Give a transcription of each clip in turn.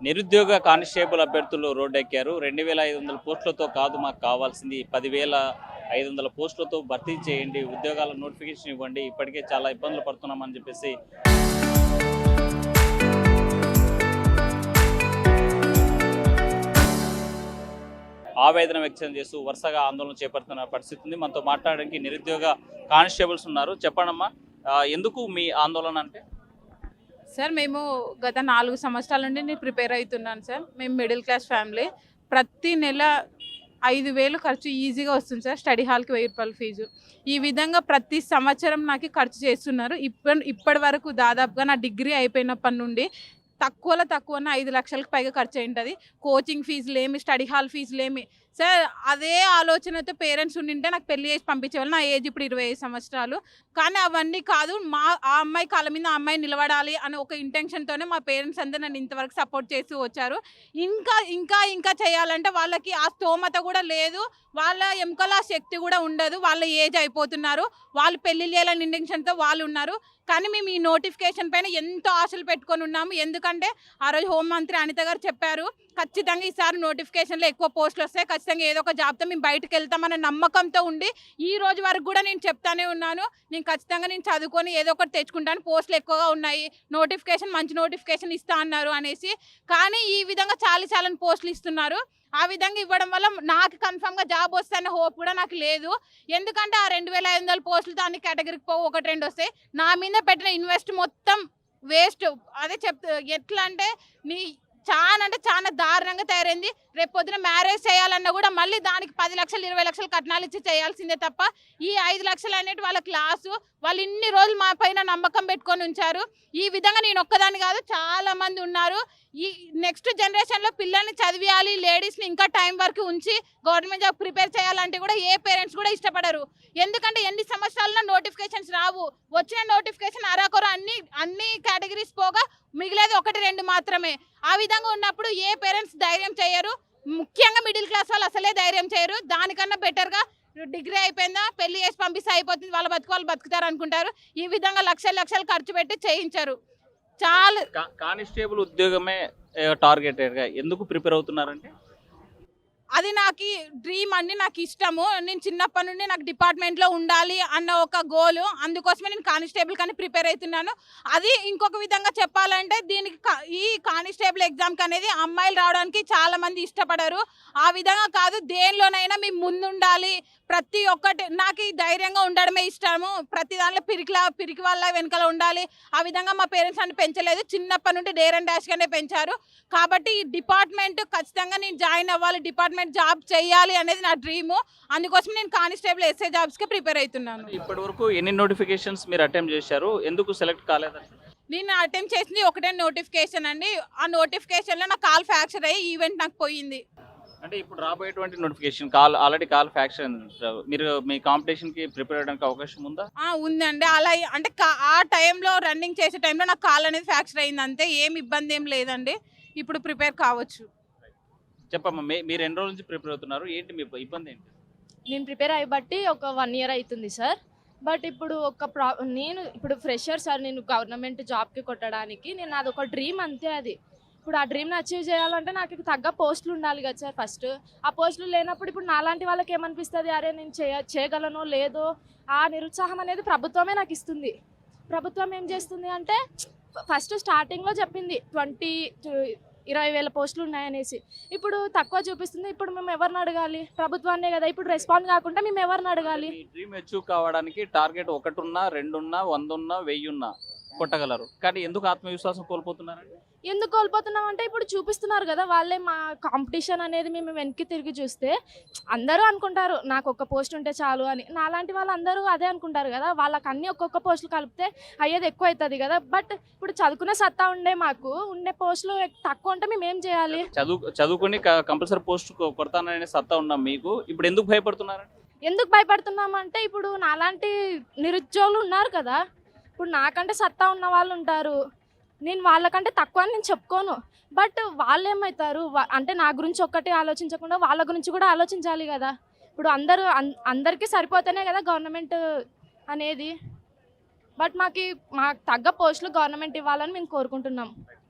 నిరుద్యోగ కానిస్టేబుల్ అభ్యర్థులు రోడ్డెక్కారు. 2500 పోస్టులతో కాదు మాకు కావాల్సింది 10,500 పోస్టులతో భర్తీ చేయండి, ఉద్యోగాల నోటిఫికేషన్ ఇవ్వండి, ఇప్పటికే చాలా ఇబ్బందులు పడుతున్నామని చెప్పేసి ఆవేదన వ్యక్తం చేస్తూ వరుసగా ఆందోళన చేపడుతున్న పరిస్థితి ఉంది. మనతో మాట్లాడడానికి నిరుద్యోగ కానిస్టేబుల్స్ ఉన్నారు. చెప్పండమ్మా, ఎందుకు మీ ఆందోళన అంటే? సార్ మేము గత 4 సంవత్సరాల నుండి నేను ప్రిపేర్ అవుతున్నాను సార్. మేము మిడిల్ క్లాస్ ఫ్యామిలీ. ప్రతి నెల 5,000 ఖర్చు ఈజీగా వస్తుంది సార్. స్టడీ హాల్కి 1000 రూపాయల ఫీజు. ఈ విధంగా ప్రతి సంవత్సరం నాకు ఖర్చు చేస్తున్నారు. ఇప్పటి వరకు దాదాపుగా నా డిగ్రీ అయిపోయినప్పటి నుండి తక్కువలో తక్కువన 5 లక్షలకు పైగా ఖర్చు అయింటుంది. కోచింగ్ ఫీజులేమి, స్టడీ హాల్ ఫీజులేమి. సార్ అదే ఆలోచనతో పేరెంట్స్ ఉండింటే నాకు పెళ్లి చేసి పంపించేవాళ్ళు. నా ఏజ్ ఇప్పుడు 25 సంవత్సరాలు. కానీ అవన్నీ కాదు, ఆ అమ్మాయి కాళ్ళ మీద ఆ అమ్మాయి నిలబడాలి అనే ఒక ఇంటెన్షన్తోనే మా పేరెంట్స్ అందరూ నన్ను ఇంతవరకు సపోర్ట్ చేస్తూ వచ్చారు. ఇంకా ఇంకా ఇంకా చేయాలంటే వాళ్ళకి ఆ స్తోమత కూడా లేదు, వాళ్ళ ఎముకల శక్తి కూడా ఉండదు. వాళ్ళ ఏజ్ అయిపోతున్నారు, వాళ్ళు పెళ్లి చేయాలని ఇంటెన్షన్తో వాళ్ళు ఉన్నారు. కానీ మేము ఈ నోటిఫికేషన్ పైన ఎంతో ఆశలు పెట్టుకొని ఉన్నాము. ఎందుకంటే ఆ రోజు హోంమంత్రి అనిత గారు చెప్పారు, ఖచ్చితంగా ఈసారి నోటిఫికేషన్లో ఎక్కువ పోస్టులు వస్తాయి, ఖచ్చితంగా ఏదో ఒక జాబ్తో మేము బయటకు వెళ్తామన్న నమ్మకంతో ఉండి ఈ రోజు వరకు కూడా నేను చెప్తానే ఉన్నాను, నేను ఖచ్చితంగా నేను చదువుకొని ఏదో ఒకటి తెచ్చుకుంటాను, పోస్టులు ఎక్కువగా ఉన్నాయి, నోటిఫికేషన్ మంచి నోటిఫికేషన్ ఇస్తా అన్నారు అనేసి. కానీ ఈ విధంగా చాలా పోస్టులు ఇస్తున్నారు. ఆ విధంగా ఇవ్వడం వల్ల నాకు కన్ఫర్మ్గా జాబ్ వస్తాయన్న హోప్ కూడా నాకు లేదు. ఎందుకంటే ఆ 2,500 పోస్టులతో అన్ని కేటగిరీకి పోవు, 1-2 వస్తాయి. నా మీద పెట్టిన ఇన్వెస్ట్ మొత్తం వేస్ట్. అదే ఎట్లా అంటే నీ చాలా దారుణంగా తయారైంది. రేపు పొద్దున మ్యారేజ్ చేయాలన్నా కూడా మళ్ళీ దానికి 10 లక్షలు 20 లక్షలు కట్నాలు ఇచ్చి చేయాల్సిందే తప్ప ఈ 5 లక్షలు అనేవి వాళ్ళ క్లాసు. వాళ్ళు ఇన్ని రోజులు మా పైన నమ్మకం పెట్టుకొని ఉంచారు. ఈ విధంగా నేను ఒక్కదాన్ని కాదు, చాలా మంది ఉన్నారు. ఈ నెక్స్ట్ జనరేషన్లో పిల్లల్ని చదివియాలి, లేడీస్ని ఇంకా టైం వరకు ఉంచి గవర్నమెంట్ జాబ్ ప్రిపేర్ చేయాలంటే కూడా ఏ పేరెంట్స్ కూడా ఇష్టపడరు. ఎందుకంటే ఎన్ని సంవత్సరాలన్నా నోటిఫికేషన్స్ రావు. వచ్చిన నోటిఫికేషన్ అరాకొర అన్ని కేటగిరీస్ పోగా మిగిలేదు 1-2 మాత్రమే. ఆ విధంగా ఉన్నప్పుడు ఏ పేరెంట్స్ ధైర్యం చేయరు. ముఖ్యంగా మిడిల్ క్లాస్ వాళ్ళు అసలే ధైర్యం చేయరు. దానికన్నా బెటర్గా డిగ్రీ అయిపోయిందా పెళ్లి చేసి పంపిస్తే అయిపోతుంది, వాళ్ళ బతుకు వాళ్ళు బతుకుతారు అనుకుంటారు. ఈ విధంగా లక్షలు ఖర్చు పెట్టి చేయించారు. చాలా కానిస్టేబుల్ ఉద్యోగమే టార్గెటెడ్గా ఎందుకు ప్రిపేర్ అవుతున్నారంటే? అది నాకు డ్రీమ్ అండి, నాకు ఇష్టము. నేను చిన్నప్పటి నుండి నాకు డిపార్ట్మెంట్లో ఉండాలి అన్న ఒక గోలు. అందుకోసమే నేను కానిస్టేబుల్ కానీ ప్రిపేర్ అవుతున్నాను. అది ఇంకొక విధంగా చెప్పాలంటే దీనికి ఈ కానిస్టేబుల్ ఎగ్జామ్కి అనేది అమ్మాయిలు రావడానికి చాలామంది ఇష్టపడరు. ఆ విధంగా కాదు, దేనిలోనైనా మేము ముందుండాలి. ప్రతి ఒక్కటి నాకు ధైర్యంగా ఉండడమే ఇష్టము. ప్రతి దానిలో పిరికి వాళ్ళ వెనకాల ఉండాలి. ఆ విధంగా మా పేరెంట్స్ నన్ను పెంచలేదు, చిన్నప్పటి నుండి డేర్ అండ్ డాష్గానే పెంచారు. కాబట్టి ఈ డిపార్ట్మెంట్ ఖచ్చితంగా నేను జాయిన్ అవ్వాలి, డిపార్ట్మెంట్ జాబ్ చేయాలి అనేది నా డ్రీము. అందుకోసం నేను కానిస్టేబుల్ ఎస్ఐ జాబ్స్కి ప్రిపేర్ అవుతున్నాను. ఇప్పటి వరకు ఎన్ని నోటిఫికేషన్స్ మీరు అటెంప్ట్ చేశారు, ఎందుకు సెలెక్ట్ కాలేదంటే? నేను అటెంప్ట్ చేసింది ఒకటే నోటిఫికేషన్ అండి. ఆ నోటిఫికేషన్లో నా కాల్ ఫ్రాక్చర్ అయ్యి ఈవెంట్ నాకు పోయింది. అంటే ఇప్పుడు రాబోయేటువంటి నోటిఫికేషన్ ఆల్రెడీ కాల్ ఫ్యాక్షన్, మీరు మీ కాంపిటీషన్కి ప్రిపేర్ అవ్వడానికి అవకాశం ఉందా? ఉందండి. అలా అంటే ఆ టైంలో రన్నింగ్ చేసే టైంలో నాకు కాల్ అనేది ఫ్రాక్చర్ అయింది అంతే, ఏం ఇబ్బంది ఏం లేదండి. ఇప్పుడు ప్రిపేర్ కావచ్చు. చెప్పమ్మా, మీరు ఎన్ని రోజుల నుంచి ప్రిపేర్ అవుతున్నారు, ఏంటి మీ ఇబ్బంది ఏంటి? నేను ప్రిపేర్ అయ్యి బట్టి ఒక 1 ఇయర్ అవుతుంది సార్. బట్ ఇప్పుడు నేను ఇప్పుడు ఫ్రెషర్ సార్. నేను గవర్నమెంట్ జాబ్కి కొట్టడానికి నేను అదొక డ్రీమ్ అంతే. అది ఇప్పుడు ఆ డ్రీమ్ని అచీవ్ చేయాలంటే నాకు తగ్గ పోస్టులు ఉండాలి కదా సార్. ఫస్ట్ ఆ పోస్టులు లేనప్పుడు ఇప్పుడు నాలాంటి వాళ్ళకి ఏమనిపిస్తుంది, అరే నేను చేయగలనో లేదో ఆ నిరుత్సాహం అనేది ప్రభుత్వమే నాకు ఇస్తుంది. ప్రభుత్వం ఏం చేస్తుంది అంటే ఫస్ట్ స్టార్టింగ్లో చెప్పింది 20,000 పోస్టులు ఉన్నాయనేసి, ఇప్పుడు తక్కువ చూపిస్తుంది. ఇప్పుడు మేము ఎవరిని అడగాలి? ప్రభుత్వాన్నే కదా. ఇప్పుడు రెస్పాండ్ కాకుండా మేము ఎవరిని అడగాలి? డ్రీమ్ అచీవ్ కావడానికి టార్గెట్ 1 ఉన్నా 2 ఉన్నా 100 ఉన్నా 1000 ఉన్నా కొట్టగలరు. కానీ ఎందుకు ఆత్మవిశ్వాసం కోల్పోతున్నారండి? ఎందుకు కోల్పోతున్నాం అంటే ఇప్పుడు చూపిస్తున్నారు కదా వాళ్ళే. మా కాంపిటీషన్ అనేది మేము వెనక్కి తిరిగి చూస్తే అందరూ అనుకుంటారు నాకు ఒక పోస్ట్ ఉంటే చాలు అని. నాలాంటి వాళ్ళు అందరూ అదే అనుకుంటారు కదా. వాళ్ళకి అన్ని ఒక్కొక్క పోస్టులు కలిపితే అయ్యేది ఎక్కువ అవుతుంది కదా. బట్ ఇప్పుడు చదువుకునే సత్తా మాకు ఉండే పోస్టులు తక్కువ ఉంటే మేము ఏం చేయాలి? చదువుకుని కంపల్సరీ పోస్ట్ కొడతాననే సత్తా ఉన్నాం మీకు, ఇప్పుడు ఎందుకు భయపడుతున్నారండి? ఎందుకు భయపడుతున్నామంటే ఇప్పుడు నాలాంటి నిరుద్యోగులు ఉన్నారు కదా. ఇప్పుడు నాకంటే సత్తా ఉన్న వాళ్ళు ఉంటారు, నేను వాళ్ళకంటే తక్కువ అని నేను చెప్పుకోను. బట్ వాళ్ళు ఏమవుతారు అంటే నా గురించి ఒక్కటే ఆలోచించకుండా వాళ్ళ గురించి కూడా ఆలోచించాలి కదా. ఇప్పుడు అందరికీ సరిపోతేనే కదా గవర్నమెంట్ అనేది. బట్ మాకు తగ్గ పోస్టులు గవర్నమెంట్ ఇవ్వాలని మేము కోరుకుంటున్నాం.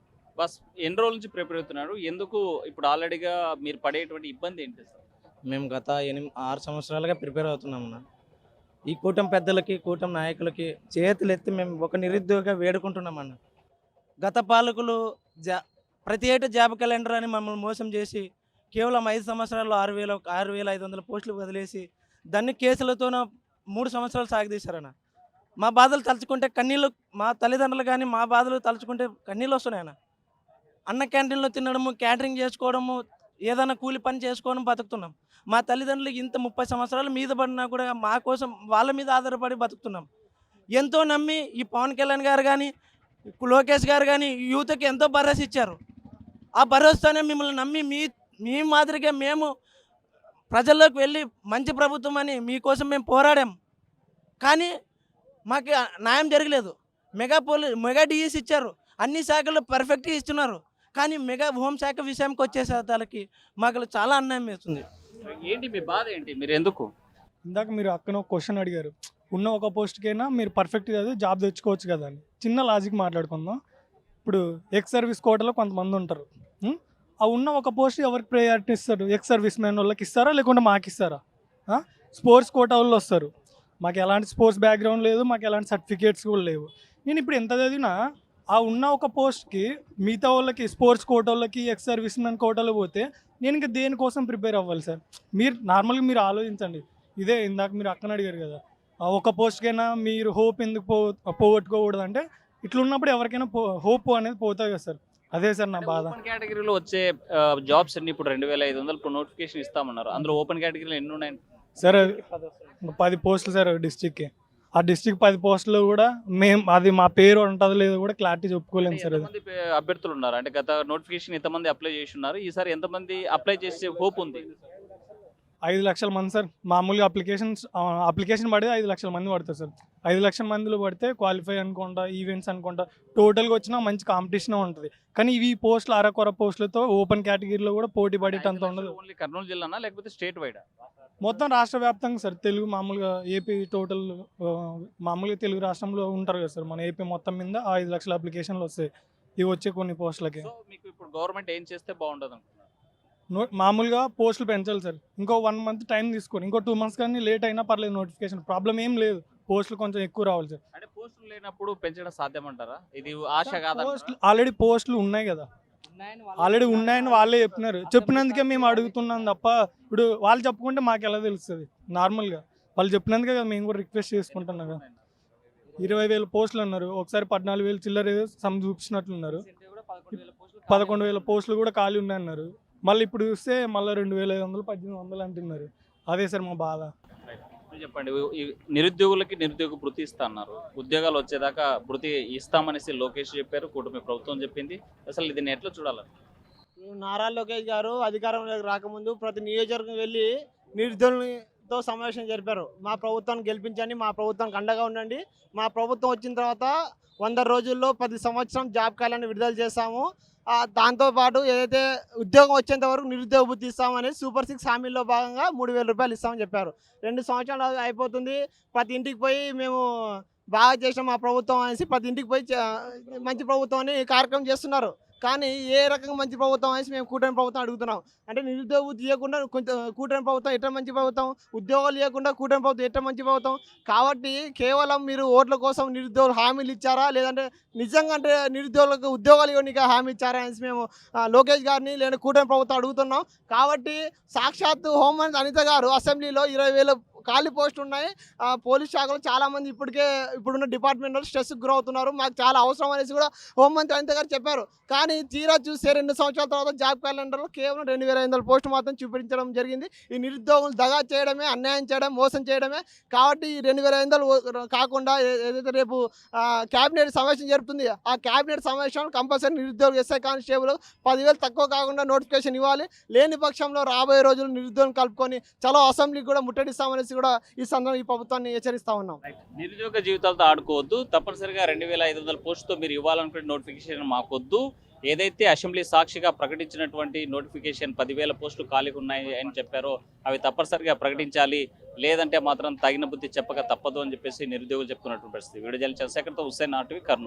బస్ ఎన్ని రోజుల నుంచి ప్రిపేర్ అవుతున్నారు? ఎందుకు ఇప్పుడు ఆల్రెడీగా మీరు పడేటువంటి ఇబ్బంది ఏంటి సార్? మేము గత 6 సంవత్సరాలుగా ప్రిపేర్ అవుతున్నాం అన్న. ఈ కూటమి పెద్దలకి, కూటమి నాయకులకి చేతులెత్తి మేము ఒక నిరుద్యోగిగా వేడుకుంటున్నామన్న. గత పాలకులు ప్రతి ఏటా జాబ్ క్యాలెండర్ అని మమ్మల్ని మోసం చేసి కేవలం 5 సంవత్సరాల్లో 6,500 పోస్టులు వదిలేసి దాన్ని కేసులతోన 3 సంవత్సరాలు సాగదీశారన్న. మా బాధలు తలుచుకుంటే కన్నీళ్ళు, మా తల్లిదండ్రులు కానీ మా బాధలు తలుచుకుంటే కన్నీళ్ళు వస్తున్నాయన్న. అన్న క్యాంటీన్లో తినడము, క్యాటరింగ్ చేసుకోవడము, ఏదైనా కూలి పని చేసుకోవడం బతుకుతున్నాం. మా తల్లిదండ్రులు ఇంత 30 సంవత్సరాలు మీద పడినా కూడా మా కోసం వాళ్ళ మీద ఆధారపడి బతుకుతున్నాం. ఎంతో నమ్మి ఈ పవన్ కళ్యాణ్ గారు కానీ, లోకేష్ గారు కానీ యూత్కి ఎంతో భరోసా ఇచ్చారు. ఆ భరోసానే మిమ్మల్ని నమ్మి మీ మాదిరిగా మేము ప్రజల్లోకి వెళ్ళి మంచి ప్రభుత్వం అని మీకోసం మేము పోరాడాం. కానీ మాకు న్యాయం జరగలేదు. మెగా డిఎస్ ఇచ్చారు, అన్ని శాఖలు పర్ఫెక్ట్గా ఇస్తున్నారు. కానీ మెగా హోంశాఖ విషయానికి వచ్చేసరికి మాకు చాలా అన్యాయం వేస్తుంది. ఏంటి మీ బాధ ఏంటి? మీరు ఎందుకు? ఇందాక మీరు అక్కడ ఒక క్వశ్చన్ అడిగారు, ఉన్న ఒక పోస్ట్కైనా మీరు పర్ఫెక్ట్ కాదు జాబ్ తెచ్చుకోవచ్చు కదా అని. చిన్న లాజిక్ మాట్లాడుకుందాం. ఇప్పుడు ఎక్స్ సర్వీస్ కోటాలో కొంతమంది ఉంటారు. ఆ ఉన్న ఒక పోస్ట్ ఎవరికి ప్రయారిటీ ఇస్తారు? ఎక్స్ సర్వీస్ మ్యాన్ వాళ్ళకి ఇస్తారా, లేకుంటే మాకు ఇస్తారా? స్పోర్ట్స్ కోటా వాళ్ళు వస్తారు. మాకు ఎలాంటి స్పోర్ట్స్ బ్యాక్గ్రౌండ్ లేదు, మాకు ఎలాంటి సర్టిఫికేట్స్ కూడా లేవు. నేను ఇప్పుడు ఎంత చదివినా ఆ ఉన్న ఒక పోస్ట్కి మిగతా వాళ్ళకి స్పోర్ట్స్ కోటాలకి, ఎక్స్ సర్వీస్ మ్యాన్ కోటాలో పోతే నేను ఇంకా దేనికోసం ప్రిపేర్ అవ్వాలి సార్? మీరు నార్మల్గా మీరు ఆలోచించండి. ఇదే ఇందాక మీరు అక్కన అడిగారు కదా, ఒక పోస్ట్కైనా మీరు హోప్ ఎందుకు పోగొట్టుకోకూడదు అంటే, ఇట్లా ఉన్నప్పుడు ఎవరికైనా హోప్ అనేది పోతుంది కదా సార్. అదే సార్ నా బాధ. ఓపెన్ కేటగిరీలో వచ్చే జాబ్స్ అన్ని ఇప్పుడు 2,500 ఇప్పుడు నోటిఫికేషన్ ఇస్తామన్నారు. అందులో ఓపెన్ కేటగిరీలో ఎన్ని ఉన్నాయి సార్? 10 పోస్టులు సార్ డిస్టిక్కి. ఆ డిస్టిక్ 10 పోస్టులు కూడా మేము అది మా పేరు ఉంటుందో లేదో కూడా క్లారిటీ చెప్పుకోలేము సార్. ఎంతమంది అభ్యర్థులు ఉన్నారు? అంటే గత నోటిఫికేషన్ ఎంతమంది అప్లై చేసి ఉన్నారు? ఈసారి ఎంతమంది అప్లై చేసే హోప్ ఉంది? 5 లక్షల మంది సార్. మామూలుగా అప్లికేషన్ పడితే 5 లక్షల మంది పడతారు సార్. 5 లక్షల మందిలో పడితే క్వాలిఫై అనుకుంటా, ఈవెంట్స్ అనుకుంటా టోటల్గా వచ్చినా మంచి కాంపిటీషన్ ఉంటుంది. కానీ ఇవి పోస్టులు అరకొర పోస్టులతో ఓపెన్ కేటగిరీలో కూడా పోటీ పడేటంత ఉండదు. ఓన్లీ కర్నూలు జిల్లానా లేకపోతే స్టేట్ వైడ్? మొత్తం రాష్ట్ర వ్యాప్తంగా సార్. తెలుగు మామూలుగా ఏపీ టోటల్ మామూలుగా తెలుగు రాష్ట్రంలో ఉంటారు కదా సార్. మన ఏపీ మొత్తం మీద 5 లక్షల అప్లికేషన్లు వస్తాయి ఇవి వచ్చే కొన్ని పోస్టులకి. సో మీకు ఇప్పుడు గవర్నమెంట్ ఏం చేస్తే బాగుంటుంది అనుకుంటున్నారు? మామూలుగా పోస్టులు పెంచాలి సార్. ఇంకో 1 మంత్ టైం తీసుకొని, ఇంకో 2 మంత్స్ కానీ లేట్ అయినా పర్లేదు, నోటిఫికేషన్ ప్రాబ్లం ఏం లేదు. పోస్టులు కొంచెం ఎక్కువ రావాలి సార్. అంటే పోస్టులు లేనప్పుడు పెంచడం సాధ్యమంటారా? ఇది ఆశ కాదా? ఆల్రెడీ పోస్టులు ఉన్నాయి కదా, ఆల్రెడీ ఉన్నాయని వాళ్ళే చెప్పినారు. చెప్పినందుకే మేము అడుగుతున్నాం తప్ప ఇప్పుడు వాళ్ళు చెప్పుకుంటే మాకు ఎలా తెలుస్తుంది? నార్మల్గా వాళ్ళు చెప్పినందుకే కదా మేము కూడా రిక్వెస్ట్ చేసుకుంటున్నాం కదా. 20,000 పోస్టులు అన్నారు, ఒకసారి 14,000 చిల్లర సమ్ చూపించినట్లున్నారు. 11,000 పోస్టులు కూడా ఖాళీ ఉన్నాయన్నారు. మళ్ళీ ఇప్పుడు చూస్తే మళ్ళీ 2,500, 1,800 అంటున్నారు. అదే సార్ మా బాధ. చెప్పండి, నిరుద్యోగులకి నిరుద్యోగ భృతి ఇస్తా అన్నారు. ఉద్యోగాలు వచ్చేదాకా భృతి ఇస్తామనేసి లోకేష్ చెప్పారు, కూటమి ప్రభుత్వం చెప్పింది. అసలు దీన్ని ఎట్లా చూడాలి? నారా లోకేష్ గారు అధికారంలోకి రాకముందు ప్రతి నియోజకవర్గం వెళ్ళి నిరుద్యోగులతో సమావేశం జరిపారు. మా ప్రభుత్వాన్ని గెలిపించండి, మా ప్రభుత్వానికి అండగా ఉండండి, మా ప్రభుత్వం వచ్చిన తర్వాత 100 రోజుల్లో 10 సంవత్సరం జాబ్ క్యాలెండర్ విడుదల చేస్తాము, దాంతోపాటు ఏదైతే ఉద్యోగం వచ్చేంత వరకు నిరుద్యోగ భృతి ఇస్తామని సూపర్ 6 హామీల్లో భాగంగా 3,000 రూపాయలు ఇస్తామని చెప్పారు. 2 సంవత్సరాలు అయిపోతుంది. ప్రతి ఇంటికి పోయి మేము బాగా చేసిన మా ప్రభుత్వం అనేసి ప్రతి ఇంటికి పోయి మంచి ప్రభుత్వం అని కార్యక్రమం చేస్తున్నారు. కానీ ఏ రకంగా మంచి ప్రభుత్వం అనేసి మేము కూటమి ప్రభుత్వం అడుగుతున్నాం. అంటే నిరుద్యోగ భృతి ఇవ్వకుండా కొంచెం కూటమి ప్రభుత్వం ఎట్లా మంచి ప్రభుత్వం, ఉద్యోగాలు ఇవ్వకుండా కూటమి ప్రభుత్వం ఎట్లా మంచి ప్రభుత్వం? కాబట్టి కేవలం మీరు ఓట్ల కోసం నిరుద్యోగులు హామీలు ఇచ్చారా, లేదంటే నిజంగా అంటే నిరుద్యోగులకు ఉద్యోగాలు ఇవ్వడానికి హామీ ఇచ్చారా అనేసి మేము లోకేష్ గారిని లేదా కూటమి ప్రభుత్వం అడుగుతున్నాం. కాబట్టి సాక్షాత్తు హోంమంత్రి అనిత గారు అసెంబ్లీలో 20,000 ఖాళీ పోస్టులు ఉన్నాయి. పోలీస్ శాఖలో చాలామంది ఇప్పుడున్న డిపార్ట్మెంట్లో స్ట్రెస్కి గురవుతున్నారు, మాకు చాలా అవసరం అనేసి కూడా హోంమంత్రి అనిత గారు చెప్పారు. కానీ తీరా చూస్తే 2 సంవత్సరాల తర్వాత జాబ్ క్యాలెండర్లో కేవలం 2,500 పోస్టులు మాత్రం చూపించడం జరిగింది. ఈ నిరుద్యోగులు దగా చేయడమే, అన్యాయం చేయడం, మోసం చేయడమే. కాబట్టి ఈ 2,500 కాకుండా ఏదైతే రేపు క్యాబినెట్ సమావేశం జరుగుతుంది, ఆ క్యాబినెట్ సమావేశంలో కంపల్సరీ నిరుద్యోగ ఎస్ఐ కానిస్టేబుల్ 10,000 తక్కువ కాకుండా నోటిఫికేషన్ ఇవ్వాలి. లేని పక్షంలో రాబోయే రోజులు నిరుద్యోగం కలుపుకొని చలో అసెంబ్లీకి కూడా ముట్టడిస్తామనేసి కూడా ఈ సందర్భంగా ఈ ప్రభుత్వాన్ని హెచ్చరిస్తా ఉన్నాం. నిరుద్యోగ జీవితాలతో ఆడుకోవద్దు, తప్పనిసరిగా 2,500 పోస్టుతో మీరు ఇవ్వాలనుకునే నోటిఫికేషన్ మాకొద్దు. ఏదైతే అసెంబ్లీ సాక్షిగా ప్రకటించినటువంటి నోటిఫికేషన్ 10,000 పోస్టులు ఖాళీగా ఉన్నాయి అని చెప్పారో అవి తప్పనిసరిగా ప్రకటించాలి, లేదంటే మాత్రం తగిన బుద్ధి చెప్పక తప్పదు అని చెప్పేసి నిరుద్యోగులు చెప్తున్నటువంటి పరిస్థితి. వీడియో జర్నలిస్ట్ చంద్రశేఖర్తో హుస్సేన్, RTV, కర్నూలు.